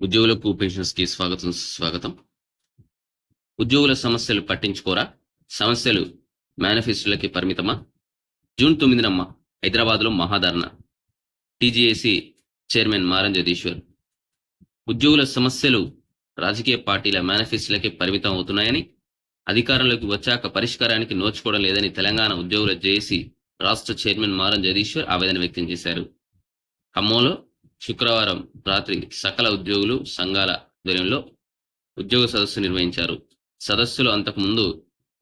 ఉద్యోగులకు పెన్షన్స్‌కి స్వాగతం, సుస్వాగతం. ఉద్యోగుల సమస్యలు పట్టించుకోరా? సమస్యలు మేనిఫెస్టోలకి పరిమితమా? జూన్ 9న హైదరాబాద్‌లో మహాధరణ. టీజేఏసీ చైర్మన్ మారం జగదీశ్వర్. ఉద్యోగుల సమస్యలు రాజకీయ పార్టీల మేనిఫెస్టోలకే పరిమితం అవుతున్నాయని, అధికారంలోకి వచ్చాక పరిష్కారానికి నోచుకోవడం లేదని తెలంగాణ ఉద్యోగుల జేఏసీ రాష్ట్ర చైర్మన్ మారం జగదీశ్వర్ ఆవేదన వ్యక్తం చేశారు. ఖమ్మంలో శుక్రవారం రాత్రి సకల ఉద్యోగులు సంఘాల ఆధ్వర్యంలో ఉద్యోగ సదస్సు నిర్వహించారు. సదస్సులో అంతకుముందు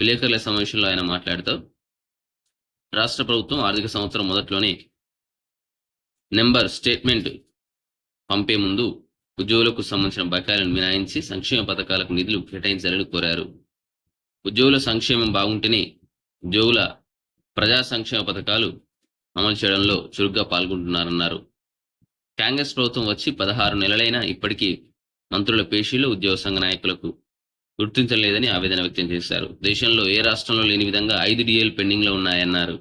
విలేకరుల సమావేశంలో ఆయన మాట్లాడుతూ, రాష్ట్ర ప్రభుత్వం ఆర్థిక సంవత్సరం మొదట్లోనే నెంబర్ స్టేట్మెంట్ పంపే ముందు ఉద్యోగులకు సంబంధించిన బకాయిలను మినహాయించి సంక్షేమ పథకాలకు నిధులు కేటాయించాలని కోరారు. ఉద్యోగుల సంక్షేమం బాగుంటేనే ఉద్యోగుల ప్రజా సంక్షేమ పథకాలు అమలు చేయడంలో చురుగ్గా పాల్గొంటున్నారన్నారు. కాంగ్రెస్ ప్రభుత్వం వచ్చి 16 నెలలైనా ఇప్పటికీ మంత్రుల పేషీలు ఉద్యోగ సంఘ నాయకులకు గుర్తించలేదని ఆవేదన వ్యక్తం చేశారు. దేశంలో ఏ రాష్ట్రంలో లేని విధంగా 5 డిఏలు పెండింగ్లో ఉన్నాయన్నారు.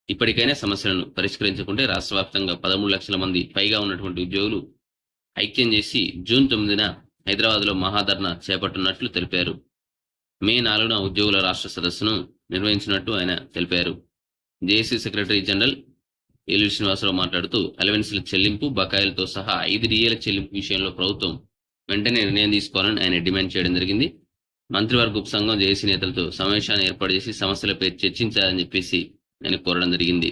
ఇప్పటికైనా సమస్యలను పరిష్కరించకుంటే రాష్ట్ర వ్యాప్తంగా 13 లక్షల మంది పైగా ఉన్నటువంటి ఉద్యోగులు ఐక్యం చేసి జూన్ 9న హైదరాబాద్లో మహాధర్నా చేపట్టనున్నట్లు తెలిపారు. మే 4న ఉద్యోగుల రాష్ట్ర సదస్సును నిర్వహించినట్టు ఆయన తెలిపారు. JAC secretary general Eluru Srinivasarao మాట్లాడుతూ, అలవెన్స్ల చెల్లింపు, బకాయిలతో సహా 5 డిఏల చెల్లింపు విషయంలో ప్రభుత్వం వెంటనే నిర్ణయం తీసుకోవాలని ఆయన డిమాండ్ చేయడం జరిగింది. మంత్రివర్గ ఉపసంఘం జేఏసీ నేతలతో సమావేశాన్ని ఏర్పాటు చేసి సమస్యలపై చర్చించాలని చెప్పేసి ఆయన కోరడం జరిగింది.